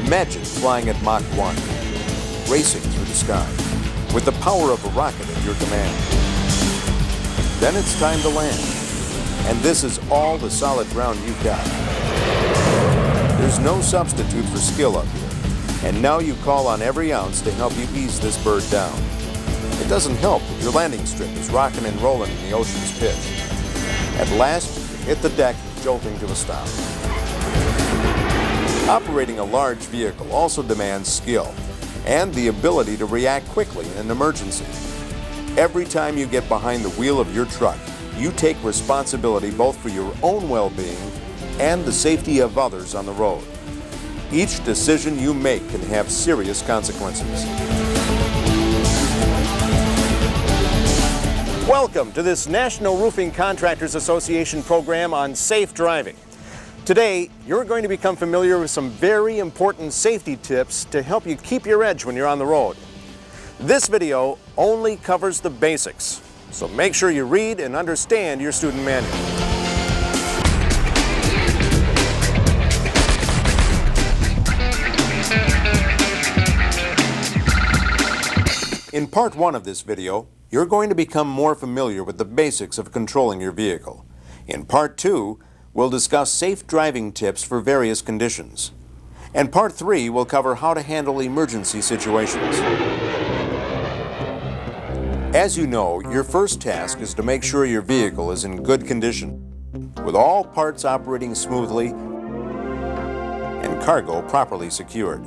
Imagine flying at Mach 1, racing through the sky, with the power of a rocket at your command. Then it's time to land, and this is all the solid ground you've got. There's no substitute for skill up here, and now you call on every ounce to help you ease this bird down. It doesn't help that your landing strip is rocking and rolling in the ocean's pitch. At last, you hit the deck, jolting to a stop. Operating a large vehicle also demands skill and the ability to react quickly in an emergency. Every time you get behind the wheel of your truck, you take responsibility both for your own well-being and the safety of others on the road. Each decision you make can have serious consequences. Welcome to this National Roofing Contractors Association program on safe driving. Today, you're going to become familiar with some very important safety tips to help you keep your edge when you're on the road. This video only covers the basics, so make sure you read and understand your student manual. In part 1 of this video, you're going to become more familiar with the basics of controlling your vehicle. In part 2, we'll discuss safe driving tips for various conditions. And part 3 will cover how to handle emergency situations. As you know, your first task is to make sure your vehicle is in good condition, with all parts operating smoothly and cargo properly secured.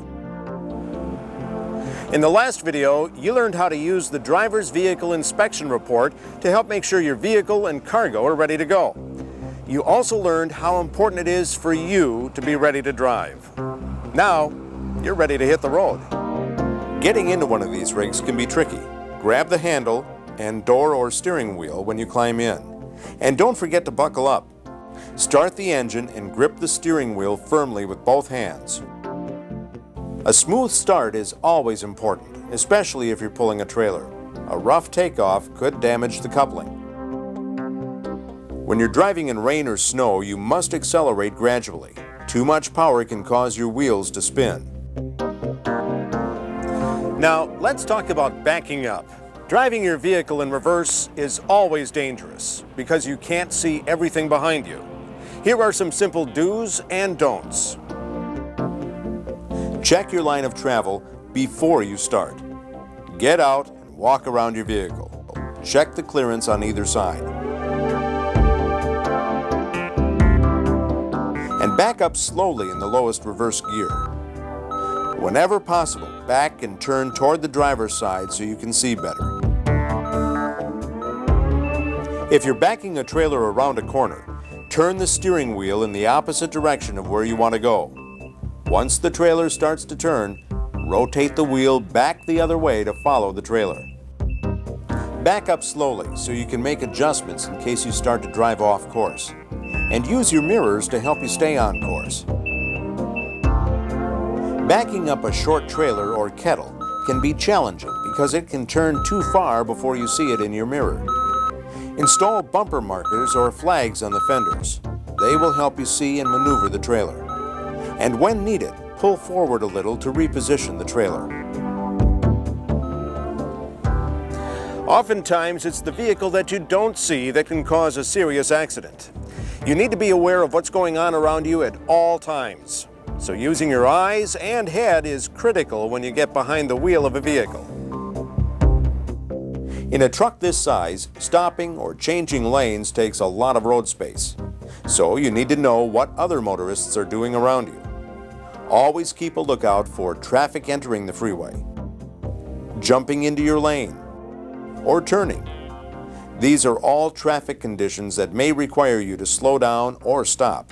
In the last video, you learned how to use the driver's vehicle inspection report to help make sure your vehicle and cargo are ready to go. You also learned how important it is for you to be ready to drive. Now, you're ready to hit the road. Getting into one of these rigs can be tricky. Grab the handle and door or steering wheel when you climb in. And don't forget to buckle up. Start the engine and grip the steering wheel firmly with both hands. A smooth start is always important, especially if you're pulling a trailer. A rough takeoff could damage the coupling. When you're driving in rain or snow, you must accelerate gradually. Too much power can cause your wheels to spin. Now, let's talk about backing up. Driving your vehicle in reverse is always dangerous because you can't see everything behind you. Here are some simple do's and don'ts. Check your line of travel before you start. Get out and walk around your vehicle. Check the clearance on either side. And back up slowly in the lowest reverse gear. Whenever possible, back and turn toward the driver's side so you can see better. If you're backing a trailer around a corner, turn the steering wheel in the opposite direction of where you want to go. Once the trailer starts to turn, rotate the wheel back the other way to follow the trailer. Back up slowly so you can make adjustments in case you start to drive off course. And use your mirrors to help you stay on course. Backing up a short trailer or kettle can be challenging because it can turn too far before you see it in your mirror. Install bumper markers or flags on the fenders. They will help you see and maneuver the trailer. And when needed, pull forward a little to reposition the trailer. Oftentimes, it's the vehicle that you don't see that can cause a serious accident. You need to be aware of what's going on around you at all times. So using your eyes and head is critical when you get behind the wheel of a vehicle. In a truck this size, stopping or changing lanes takes a lot of road space. So you need to know what other motorists are doing around you. Always keep a lookout for traffic entering the freeway, jumping into your lane, or turning. These are all traffic conditions that may require you to slow down or stop.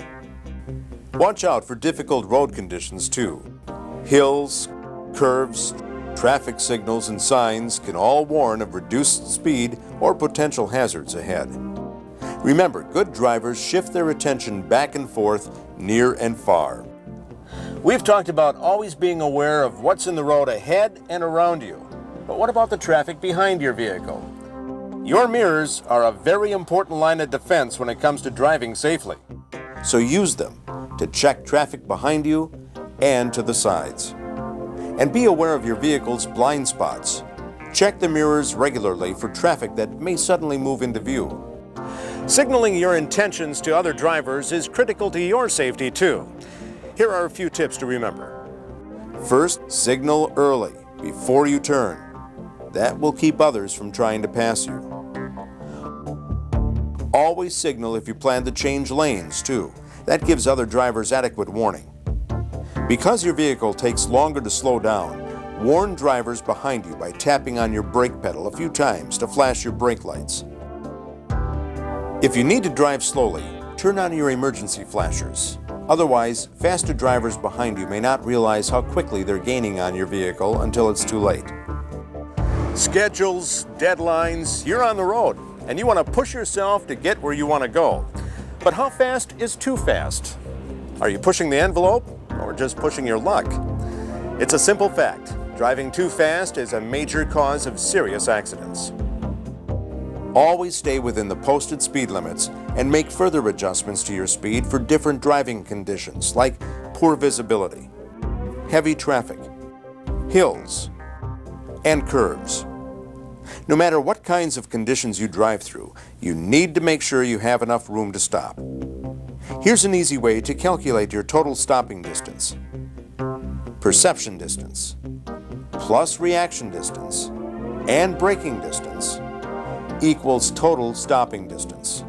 Watch out for difficult road conditions too. Hills, curves, traffic signals and signs can all warn of reduced speed or potential hazards ahead. Remember, good drivers shift their attention back and forth, near and far. We've talked about always being aware of what's in the road ahead and around you. But what about the traffic behind your vehicle? Your mirrors are a very important line of defense when it comes to driving safely. So use them to check traffic behind you and to the sides. And be aware of your vehicle's blind spots. Check the mirrors regularly for traffic that may suddenly move into view. Signaling your intentions to other drivers is critical to your safety too. Here are a few tips to remember. First, signal early, before you turn. That will keep others from trying to pass you. Always signal if you plan to change lanes too. That gives other drivers adequate warning. Because your vehicle takes longer to slow down, warn drivers behind you by tapping on your brake pedal a few times to flash your brake lights. If you need to drive slowly, turn on your emergency flashers. Otherwise, faster drivers behind you may not realize how quickly they're gaining on your vehicle until it's too late. Schedules, deadlines, you're on the road and you want to push yourself to get where you want to go. But how fast is too fast? Are you pushing the envelope or just pushing your luck? It's a simple fact. Driving too fast is a major cause of serious accidents. Always stay within the posted speed limits and make further adjustments to your speed for different driving conditions like poor visibility, heavy traffic, hills, and curves. No matter what kinds of conditions you drive through, you need to make sure you have enough room to stop. Here's an easy way to calculate your total stopping distance. Perception distance plus reaction distance and braking distance equals total stopping distance.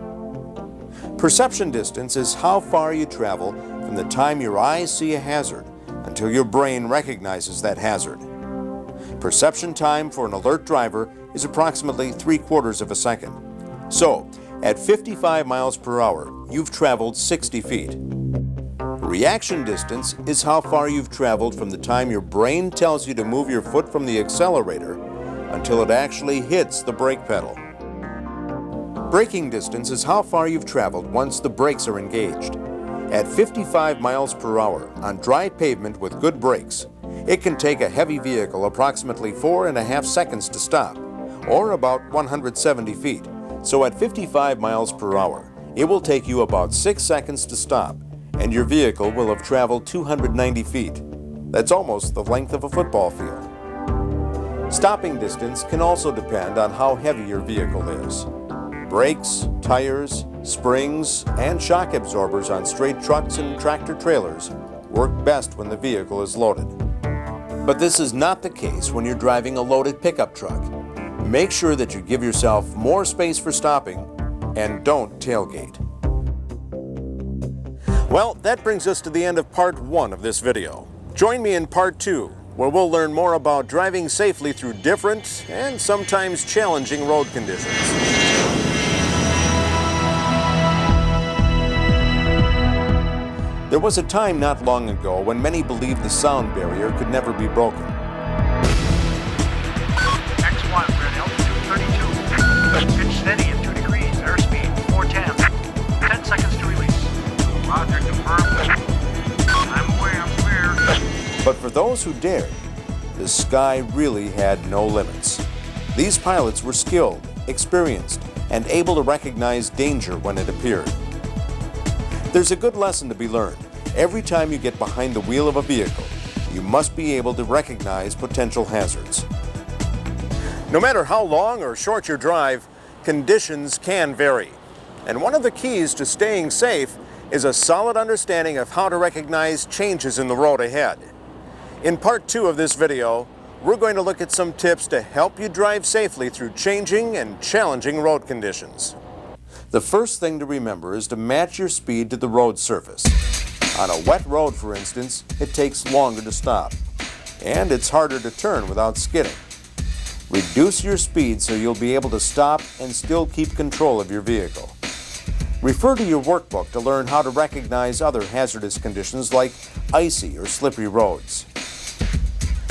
Perception distance is how far you travel from the time your eyes see a hazard until your brain recognizes that hazard. Perception time for an alert driver is approximately 3/4 of a second. So, at 55 miles per hour, you've traveled 60 feet. Reaction distance is how far you've traveled from the time your brain tells you to move your foot from the accelerator until it actually hits the brake pedal. Braking distance is how far you've traveled once the brakes are engaged. At 55 miles per hour on dry pavement with good brakes, it can take a heavy vehicle approximately 4.5 seconds to stop, or about 170 feet. So at 55 miles per hour, it will take you about 6 seconds to stop, and your vehicle will have traveled 290 feet. That's almost the length of a football field. Stopping distance can also depend on how heavy your vehicle is. Brakes, tires, springs, and shock absorbers on straight trucks and tractor trailers work best when the vehicle is loaded. But this is not the case when you're driving a loaded pickup truck. Make sure that you give yourself more space for stopping and don't tailgate. Well, that brings us to the end of part 1 of this video. Join me in part 2, where we'll learn more about driving safely through different and sometimes challenging road conditions. There was a time not long ago when many believed the sound barrier could never be broken. X1, we're at altitude 32. Pitch steady at 2 degrees, airspeed 410. 10 seconds to release. Roger, confirmed. I'm aware. But for those who dared, the sky really had no limits. These pilots were skilled, experienced, and able to recognize danger when it appeared. There's a good lesson to be learned. Every time you get behind the wheel of a vehicle, you must be able to recognize potential hazards. No matter how long or short your drive, conditions can vary. And one of the keys to staying safe is a solid understanding of how to recognize changes in the road ahead. In part 2 of this video, we're going to look at some tips to help you drive safely through changing and challenging road conditions. The first thing to remember is to match your speed to the road surface. On a wet road, for instance, it takes longer to stop, and it's harder to turn without skidding. Reduce your speed so you'll be able to stop and still keep control of your vehicle. Refer to your workbook to learn how to recognize other hazardous conditions like icy or slippery roads.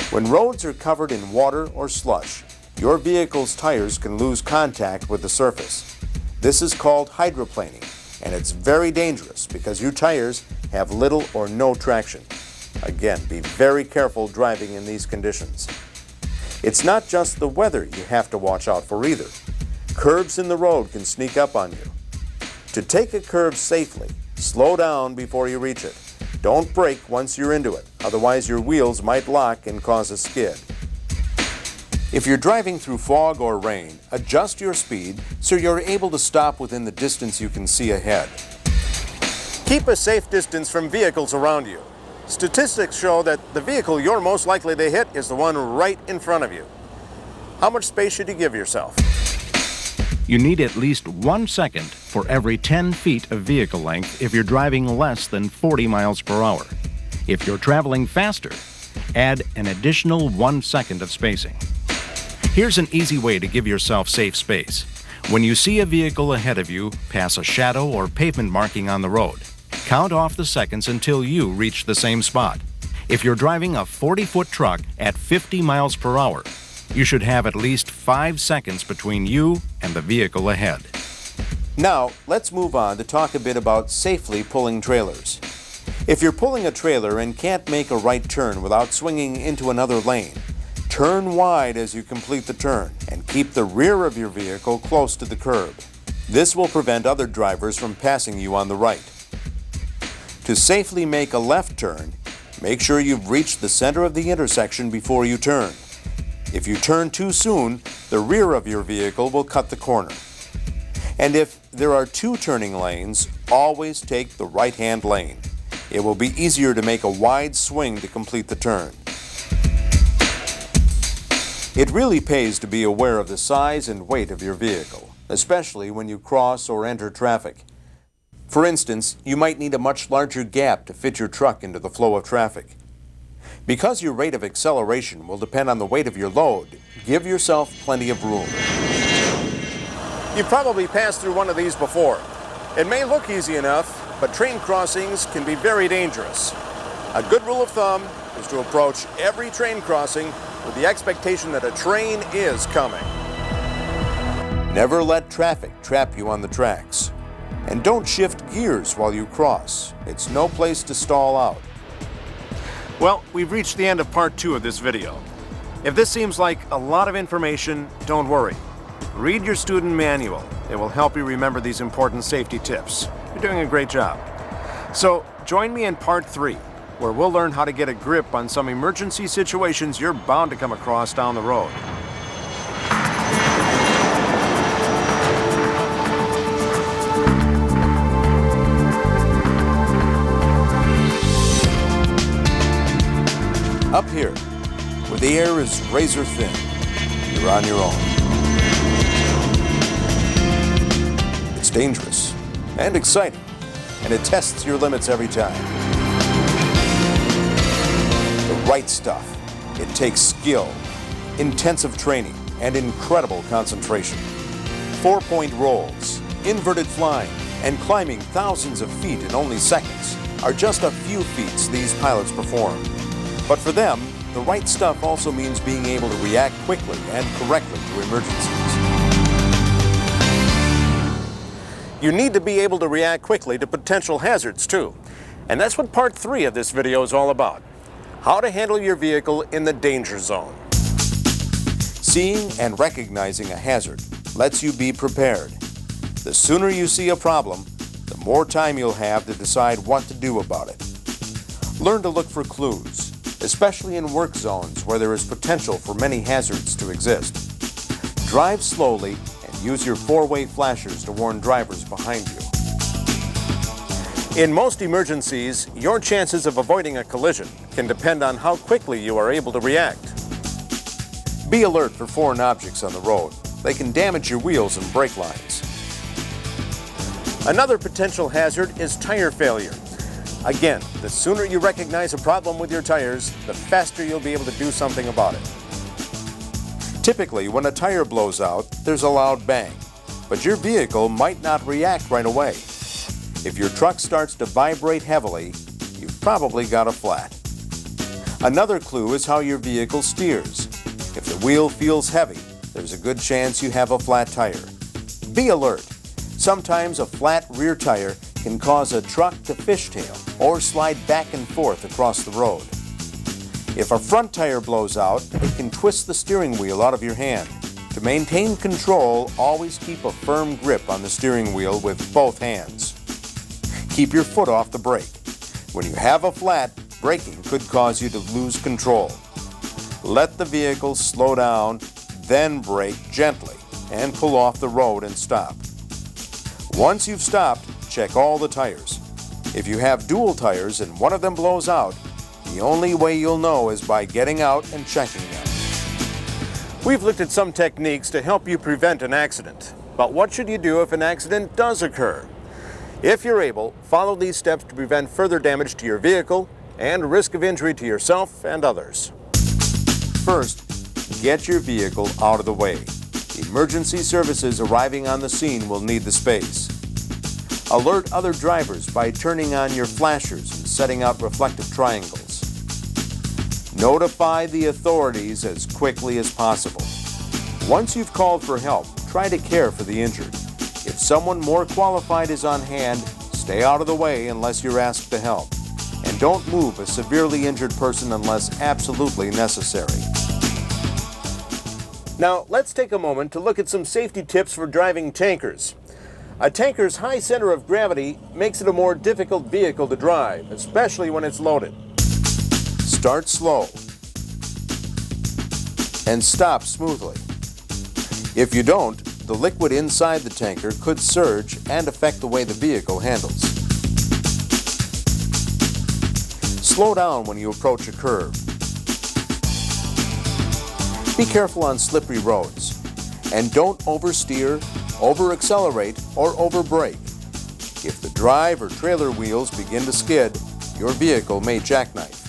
When roads are covered in water or slush, your vehicle's tires can lose contact with the surface. This is called hydroplaning, and it's very dangerous because your tires have little or no traction. Again, be very careful driving in these conditions. It's not just the weather you have to watch out for either. Curves in the road can sneak up on you. To take a curve safely, slow down before you reach it. Don't brake once you're into it, otherwise your wheels might lock and cause a skid. If you're driving through fog or rain, adjust your speed so you're able to stop within the distance you can see ahead. Keep a safe distance from vehicles around you. Statistics show that the vehicle you're most likely to hit is the one right in front of you. How much space should you give yourself? You need at least 1 second for every 10 feet of vehicle length if you're driving less than 40 miles per hour. If you're traveling faster, add an additional 1 second of spacing. Here's an easy way to give yourself safe space. When you see a vehicle ahead of you pass a shadow or pavement marking on the road, count off the seconds until you reach the same spot. If you're driving a 40-foot truck at 50 miles per hour, you should have at least 5 seconds between you and the vehicle ahead. Now, let's move on to talk a bit about safely pulling trailers. If you're pulling a trailer and can't make a right turn without swinging into another lane, turn wide as you complete the turn and keep the rear of your vehicle close to the curb. This will prevent other drivers from passing you on the right. To safely make a left turn, make sure you've reached the center of the intersection before you turn. If you turn too soon, the rear of your vehicle will cut the corner. And if there are 2 turning lanes, always take the right-hand lane. It will be easier to make a wide swing to complete the turn. It really pays to be aware of the size and weight of your vehicle, especially when you cross or enter traffic. For instance, you might need a much larger gap to fit your truck into the flow of traffic. Because your rate of acceleration will depend on the weight of your load, give yourself plenty of room. You've probably passed through one of these before. It may look easy enough, but train crossings can be very dangerous. A good rule of thumb is to approach every train crossing with the expectation that a train is coming. Never let traffic trap you on the tracks. And don't shift gears while you cross. It's no place to stall out. Well, we've reached the end of part 2 of this video. If this seems like a lot of information, don't worry. Read your student manual. It will help you remember these important safety tips. You're doing a great job. So join me in part 3, where we'll learn how to get a grip on some emergency situations you're bound to come across down the road. Up here, where the air is razor thin, you're on your own. It's dangerous and exciting, and it tests your limits every time. The right stuff. It takes skill, intensive training, and incredible concentration. 4-point rolls, inverted flying, and climbing thousands of feet in only seconds are just a few feats these pilots perform. But for them, the right stuff also means being able to react quickly and correctly to emergencies. You need to be able to react quickly to potential hazards too. And that's what part 3 of this video is all about. How to handle your vehicle in the danger zone. Seeing and recognizing a hazard lets you be prepared. The sooner you see a problem, the more time you'll have to decide what to do about it. Learn to look for clues, especially in work zones where there is potential for many hazards to exist. Drive slowly and use your 4-way flashers to warn drivers behind you. In most emergencies, your chances of avoiding a collision can depend on how quickly you are able to react. Be alert for foreign objects on the road. They can damage your wheels and brake lines. Another potential hazard is tire failure. Again, the sooner you recognize a problem with your tires, the faster you'll be able to do something about it. Typically, when a tire blows out, there's a loud bang, but your vehicle might not react right away. If your truck starts to vibrate heavily, you've probably got a flat. Another clue is how your vehicle steers. If the wheel feels heavy, there's a good chance you have a flat tire. Be alert. Sometimes a flat rear tire can cause a truck to fishtail or slide back and forth across the road. If a front tire blows out, it can twist the steering wheel out of your hand. To maintain control, always keep a firm grip on the steering wheel with both hands. Keep your foot off the brake. When you have a flat, braking could cause you to lose control. Let the vehicle slow down, then brake gently and pull off the road and stop. Once you've stopped, check all the tires. If you have dual tires and one of them blows out, the only way you'll know is by getting out and checking them. We've looked at some techniques to help you prevent an accident. But what should you do if an accident does occur? If you're able, follow these steps to prevent further damage to your vehicle and risk of injury to yourself and others. First, get your vehicle out of the way. Emergency services arriving on the scene will need the space. Alert other drivers by turning on your flashers and setting out reflective triangles. Notify the authorities as quickly as possible. Once you've called for help, try to care for the injured. If someone more qualified is on hand, stay out of the way unless you're asked to help. And don't move a severely injured person unless absolutely necessary. Now, let's take a moment to look at some safety tips for driving tankers. A tanker's high center of gravity makes it a more difficult vehicle to drive, especially when it's loaded. Start slow and stop smoothly. If you don't, the liquid inside the tanker could surge and affect the way the vehicle handles. Slow down when you approach a curve. Be careful on slippery roads, and don't oversteer, over-accelerate, or over-brake. If the drive or trailer wheels begin to skid, your vehicle may jackknife.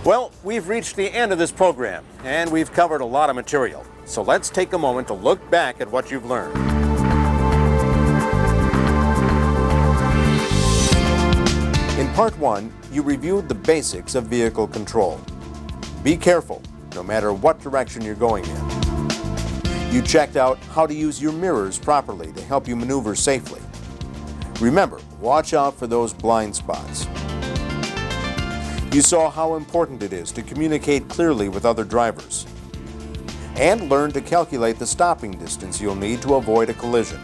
Well, we've reached the end of this program, and we've covered a lot of material. So let's take a moment to look back at what you've learned. In Part 1, you reviewed the basics of vehicle control. Be careful, no matter what direction you're going in. You checked out how to use your mirrors properly to help you maneuver safely. Remember, watch out for those blind spots. You saw how important it is to communicate clearly with other drivers, and learn to calculate the stopping distance you'll need to avoid a collision.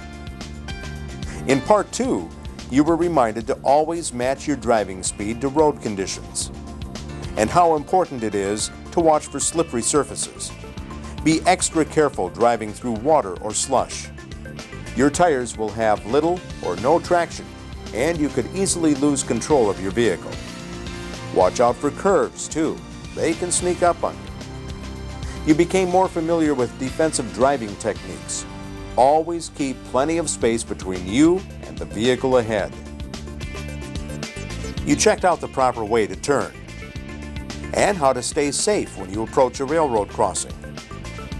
In Part 2, you were reminded to always match your driving speed to road conditions, and how important it is to watch for slippery surfaces. Be extra careful driving through water or slush. Your tires will have little or no traction, and you could easily lose control of your vehicle. Watch out for curves, too. They can sneak up on you. You became more familiar with defensive driving techniques. Always keep plenty of space between you and the vehicle ahead. You checked out the proper way to turn and how to stay safe when you approach a railroad crossing.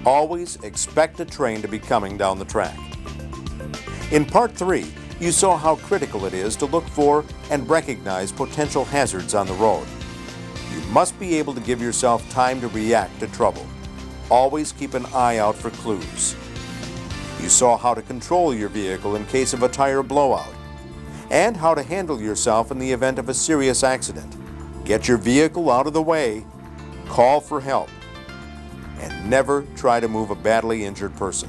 Always expect a train to be coming down the track. In Part 3, you saw how critical it is to look for and recognize potential hazards on the road. You must be able to give yourself time to react to trouble. Always keep an eye out for clues. You saw how to control your vehicle in case of a tire blowout, and how to handle yourself in the event of a serious accident. Get your vehicle out of the way, call for help, and never try to move a badly injured person.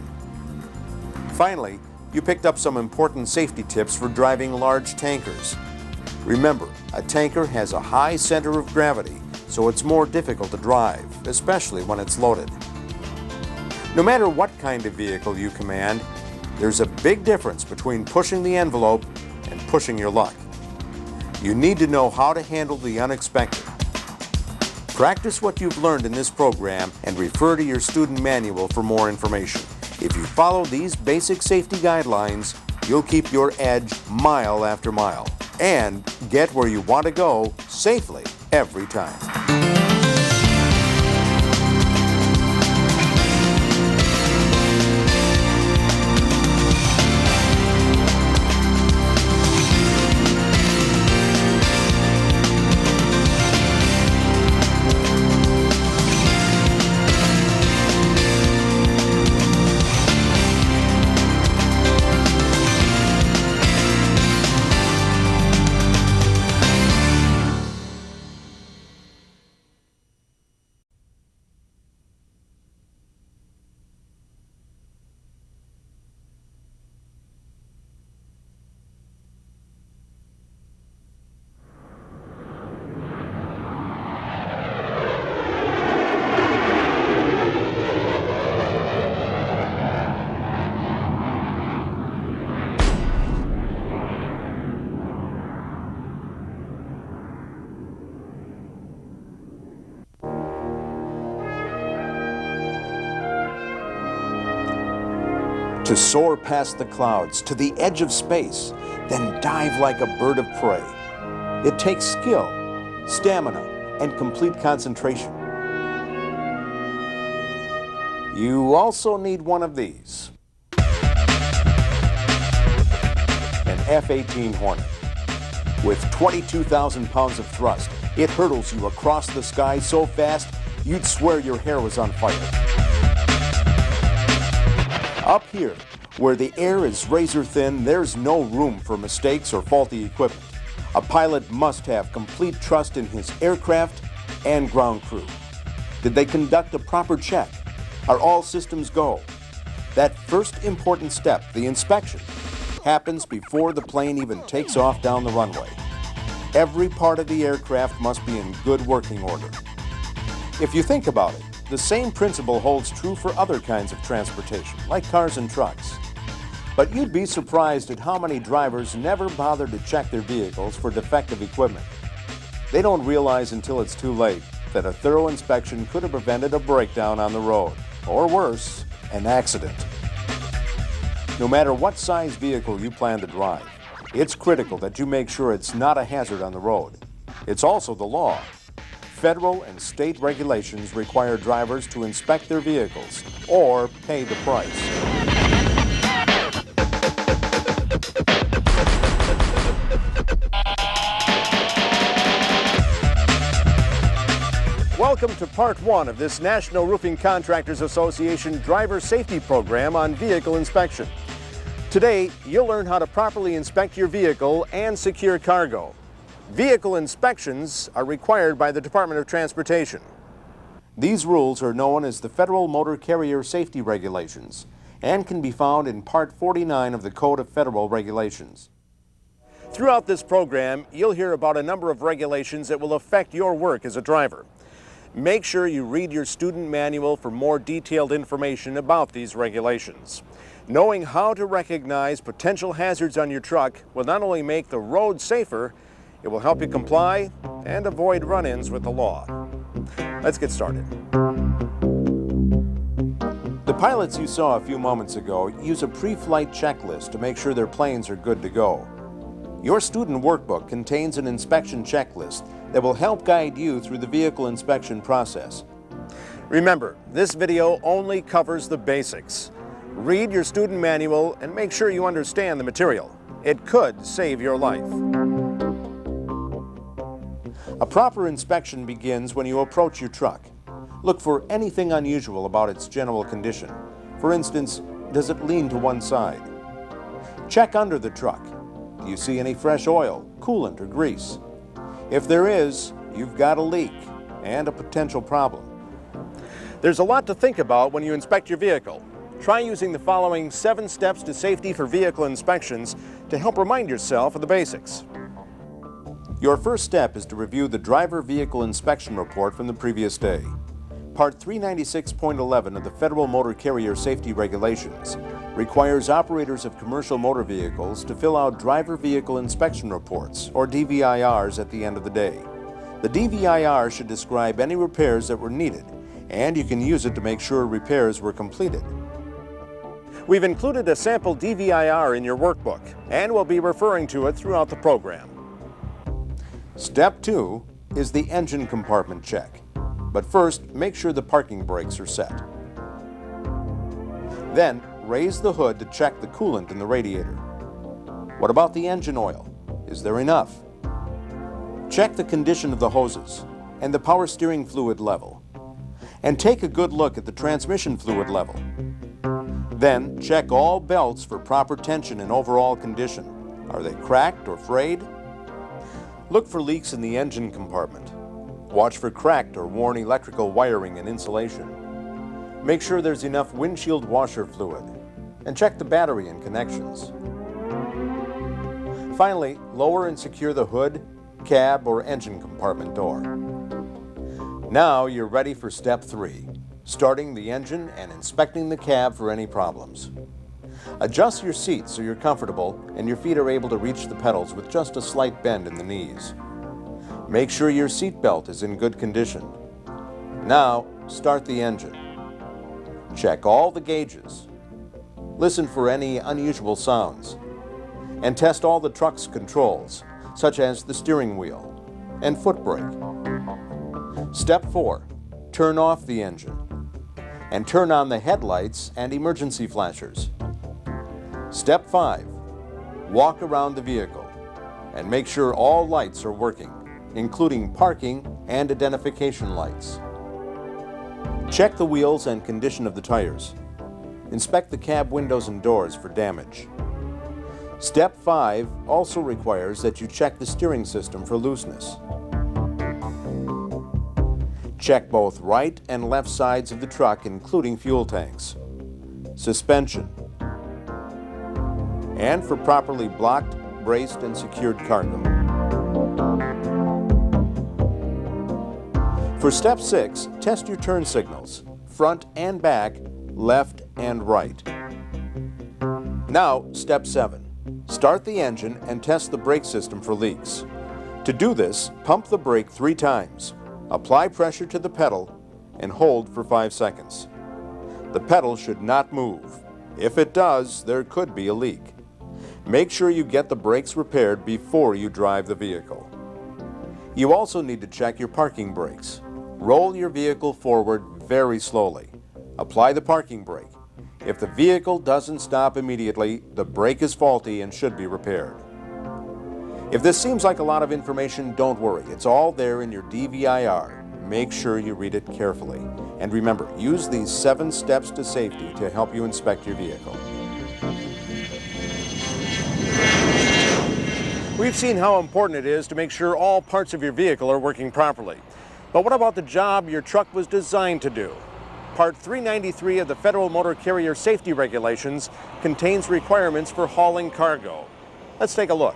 Finally, you picked up some important safety tips for driving large tankers. Remember, a tanker has a high center of gravity, so it's more difficult to drive, especially when it's loaded. No matter what kind of vehicle you command, there's a big difference between pushing the envelope and pushing your luck. You need to know how to handle the unexpected. Practice what you've learned in this program and refer to your student manual for more information. If you follow these basic safety guidelines, you'll keep your edge mile after mile and get where you want to go safely every time. To soar past the clouds, to the edge of space, then dive like a bird of prey. It takes skill, stamina, and complete concentration. You also need one of these. An F-18 Hornet. With 22,000 pounds of thrust, it hurtles you across the sky so fast, you'd swear your hair was on fire. Up here, where the air is razor thin, there's no room for mistakes or faulty equipment. A pilot must have complete trust in his aircraft and ground crew. Did they conduct a proper check? Are all systems go? That first important step, the inspection, happens before the plane even takes off down the runway. Every part of the aircraft must be in good working order. If you think about it, the same principle holds true for other kinds of transportation, like cars and trucks. But you'd be surprised at how many drivers never bother to check their vehicles for defective equipment. They don't realize until it's too late that a thorough inspection could have prevented a breakdown on the road, or worse, an accident. No matter what size vehicle you plan to drive, it's critical that you make sure it's not a hazard on the road. It's also the law. Federal and state regulations require drivers to inspect their vehicles or pay the price. Welcome to part one of this National Roofing Contractors Association driver safety program on vehicle inspection. Today, you'll learn how to properly inspect your vehicle and secure cargo. Vehicle inspections are required by the Department of Transportation. These rules are known as the Federal Motor Carrier Safety Regulations and can be found in Part 49 of the Code of Federal Regulations. Throughout this program, you'll hear about a number of regulations that will affect your work as a driver. Make sure you read your student manual for more detailed information about these regulations. Knowing how to recognize potential hazards on your truck will not only make the road safer, it will help you comply and avoid run-ins with the law. Let's get started. The pilots you saw a few moments ago use a pre-flight checklist to make sure their planes are good to go. Your student workbook contains an inspection checklist that will help guide you through the vehicle inspection process. Remember, this video only covers the basics. Read your student manual and make sure you understand the material. It could save your life. A proper inspection begins when you approach your truck. Look for anything unusual about its general condition. For instance, does it lean to one side? Check under the truck. Do you see any fresh oil, coolant, or grease? If there is, you've got a leak and a potential problem. There's a lot to think about when you inspect your vehicle. Try using the following 7 steps to safety for vehicle inspections to help remind yourself of the basics. Your first step is to review the driver vehicle inspection report from the previous day. Part 396.11 of the Federal Motor Carrier Safety Regulations requires operators of commercial motor vehicles to fill out driver vehicle inspection reports, or DVIRs, at the end of the day. The DVIR should describe any repairs that were needed, and you can use it to make sure repairs were completed. We've included a sample DVIR in your workbook, and we'll be referring to it throughout the program. Step 2 is the engine compartment check. But first, make sure the parking brakes are set. Then, raise the hood to check the coolant in the radiator. What about the engine oil? Is there enough? Check the condition of the hoses and the power steering fluid level. And take a good look at the transmission fluid level. Then, check all belts for proper tension and overall condition. Are they cracked or frayed? Look for leaks in the engine compartment. Watch for cracked or worn electrical wiring and insulation. Make sure there's enough windshield washer fluid, and check the battery and connections. Finally, lower and secure the hood, cab, or engine compartment door. Now you're ready for step 3, starting the engine and inspecting the cab for any problems. Adjust your seat so you're comfortable and your feet are able to reach the pedals with just a slight bend in the knees. Make sure your seat belt is in good condition. Now, start the engine. Check all the gauges. Listen for any unusual sounds. And test all the truck's controls, such as the steering wheel and foot brake. Step 4. Turn off the engine and turn on the headlights and emergency flashers. Step 5. Walk around the vehicle and make sure all lights are working, including parking and identification lights. Check the wheels and condition of the tires. Inspect the cab windows and doors for damage. Step 5 also requires that you check the steering system for looseness. Check both right and left sides of the truck, including fuel tanks, suspension, and for properly blocked, braced, and secured cargo. For Step 6, test your turn signals, front and back, left and right. Now, Step 7. Start the engine and test the brake system for leaks. To do this, pump the brake 3 times, apply pressure to the pedal, and hold for 5 seconds. The pedal should not move. If it does, there could be a leak. Make sure you get the brakes repaired before you drive the vehicle. You also need to check your parking brakes. Roll your vehicle forward very slowly. Apply the parking brake. If the vehicle doesn't stop immediately, the brake is faulty and should be repaired. If this seems like a lot of information, don't worry. It's all there in your DVIR. Make sure you read it carefully. And remember, use these 7 steps to safety to help you inspect your vehicle. We've seen how important it is to make sure all parts of your vehicle are working properly. But what about the job your truck was designed to do? Part 393 of the Federal Motor Carrier Safety Regulations contains requirements for hauling cargo. Let's take a look.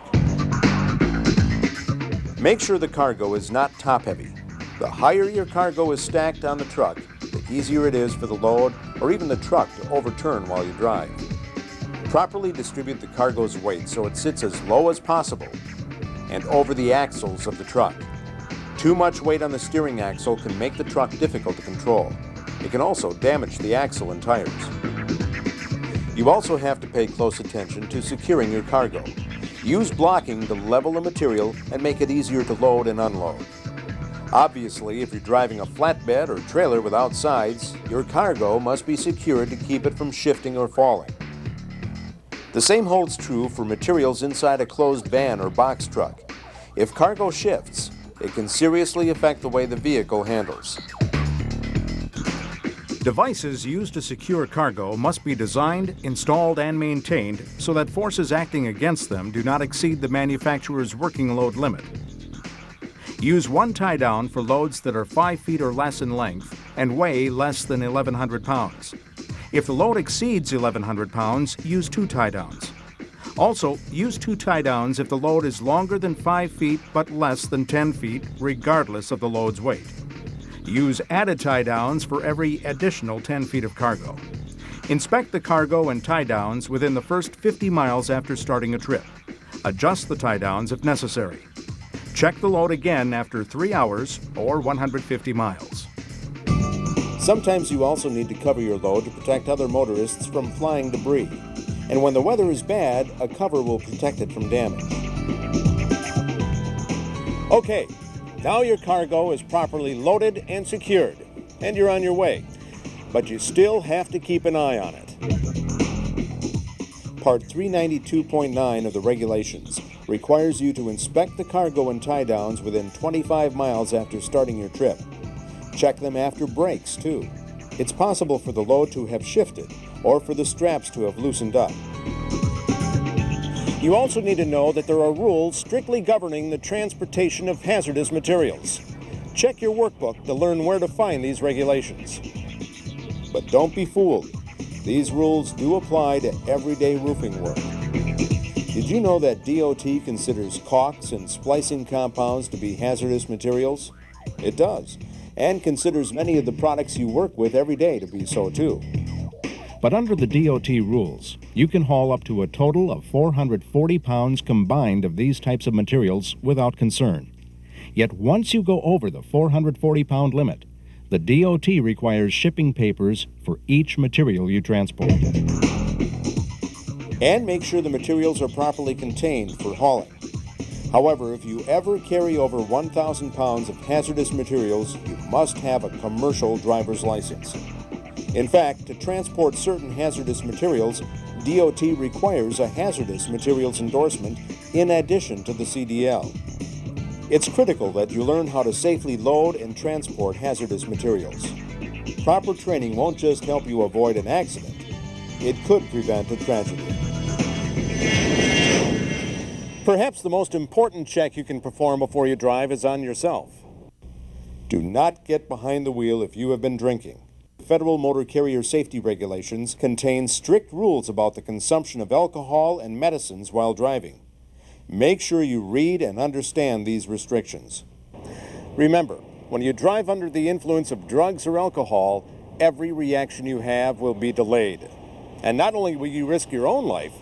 Make sure the cargo is not top-heavy. The higher your cargo is stacked on the truck, the easier it is for the load or even the truck to overturn while you drive. Properly distribute the cargo's weight so it sits as low as possible and over the axles of the truck. Too much weight on the steering axle can make the truck difficult to control. It can also damage the axle and tires. You also have to pay close attention to securing your cargo. Use blocking to level the material and make it easier to load and unload. Obviously, if you're driving a flatbed or trailer without sides, your cargo must be secured to keep it from shifting or falling. The same holds true for materials inside a closed van or box truck. If cargo shifts, it can seriously affect the way the vehicle handles. Devices used to secure cargo must be designed, installed, and maintained so that forces acting against them do not exceed the manufacturer's working load limit. Use one tie-down for loads that are 5 feet or less in length and weigh less than 1,100 pounds. If the load exceeds 1,100 pounds, use 2 tie-downs. Also, use 2 tie-downs if the load is longer than 5 feet but less than 10 feet, regardless of the load's weight. Use added tie-downs for every additional 10 feet of cargo. Inspect the cargo and tie-downs within the first 50 miles after starting a trip. Adjust the tie-downs if necessary. Check the load again after 3 hours or 150 miles. Sometimes you also need to cover your load to protect other motorists from flying debris. And when the weather is bad, a cover will protect it from damage. Okay, now your cargo is properly loaded and secured, and you're on your way. But you still have to keep an eye on it. Part 392.9 of the regulations requires you to inspect the cargo and tie-downs within 25 miles after starting your trip. Check them after brakes, too. It's possible for the load to have shifted or for the straps to have loosened up. You also need to know that there are rules strictly governing the transportation of hazardous materials. Check your workbook to learn where to find these regulations. But don't be fooled. These rules do apply to everyday roofing work. Did you know that DOT considers caulks and splicing compounds to be hazardous materials? It does, and considers many of the products you work with every day to be so too. But under the DOT rules, you can haul up to a total of 440 pounds combined of these types of materials without concern. Yet once you go over the 440-pound limit, the DOT requires shipping papers for each material you transport. And make sure the materials are properly contained for hauling. However, if you ever carry over 1,000 pounds of hazardous materials, you must have a commercial driver's license. In fact, to transport certain hazardous materials, DOT requires a hazardous materials endorsement in addition to the CDL. It's critical that you learn how to safely load and transport hazardous materials. Proper training won't just help you avoid an accident, it could prevent a tragedy. Perhaps the most important check you can perform before you drive is on yourself. Do not get behind the wheel if you have been drinking. Federal Motor Carrier Safety Regulations contain strict rules about the consumption of alcohol and medicines while driving. Make sure you read and understand these restrictions. Remember, when you drive under the influence of drugs or alcohol, every reaction you have will be delayed. And not only will you risk your own life,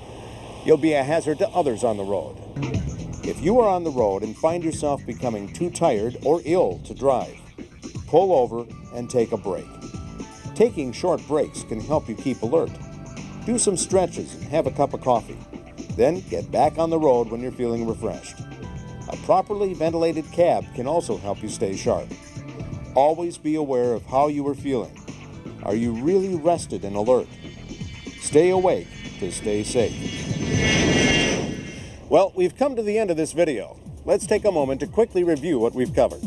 you'll be a hazard to others on the road. If you are on the road and find yourself becoming too tired or ill to drive, pull over and take a break. Taking short breaks can help you keep alert. Do some stretches and have a cup of coffee. Then get back on the road when you're feeling refreshed. A properly ventilated cab can also help you stay sharp. Always be aware of how you are feeling. Are you really rested and alert? Stay awake to stay safe. Well, we've come to the end of this video. Let's take a moment to quickly review what we've covered.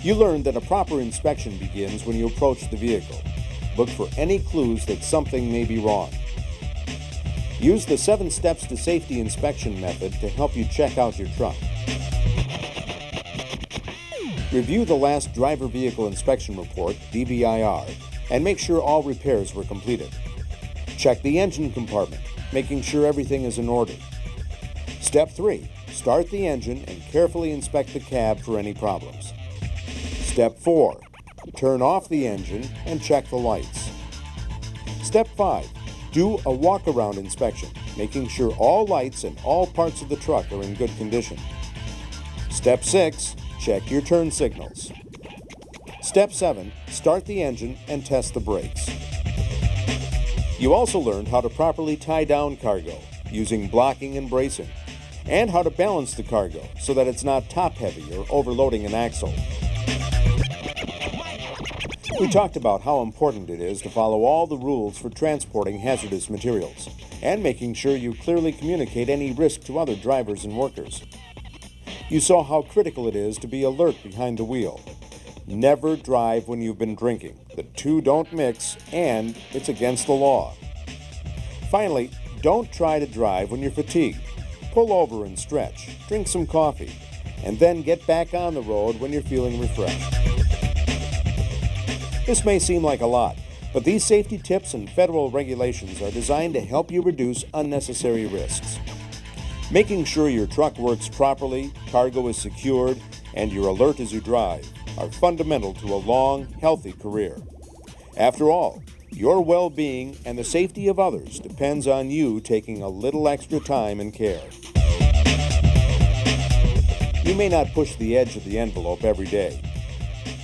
You learned that a proper inspection begins when you approach the vehicle. Look for any clues that something may be wrong. Use the 7 steps to safety inspection method to help you check out your truck. Review the last driver vehicle inspection report, DVIR, and make sure all repairs were completed. Check the engine compartment, making sure everything is in order. Step 3, start the engine and carefully inspect the cab for any problems. Step 4, turn off the engine and check the lights. Step 5, do a walk-around inspection, making sure all lights and all parts of the truck are in good condition. Step 6, check your turn signals. Step 7, start the engine and test the brakes. You also learned how to properly tie down cargo using blocking and bracing, and how to balance the cargo so that it's not top-heavy or overloading an axle. We talked about how important it is to follow all the rules for transporting hazardous materials and making sure you clearly communicate any risk to other drivers and workers. You saw how critical it is to be alert behind the wheel. Never drive when you've been drinking. The two don't mix, and it's against the law. Finally, don't try to drive when you're fatigued. Pull over and stretch, drink some coffee, and then get back on the road when you're feeling refreshed. This may seem like a lot, but these safety tips and federal regulations are designed to help you reduce unnecessary risks. Making sure your truck works properly, cargo is secured, and you're alert as you drive are fundamental to a long, healthy career. After all, your well-being and the safety of others depends on you taking a little extra time and care. You may not push the edge of the envelope every day.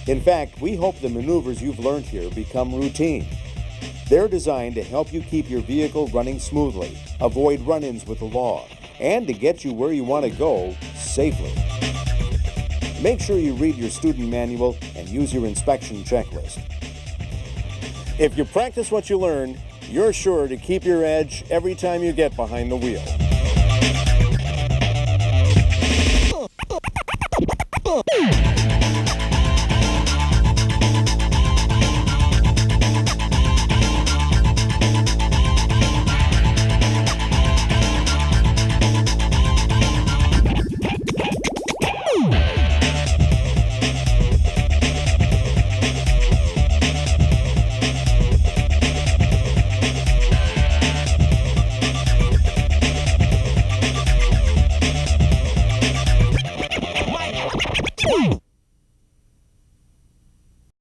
In fact, we hope the maneuvers you've learned here become routine. They're designed to help you keep your vehicle running smoothly, avoid run-ins with the law, and to get you where you want to go safely. Make sure you read your student manual and use your inspection checklist. If you practice what you learn, you're sure to keep your edge every time you get behind the wheel.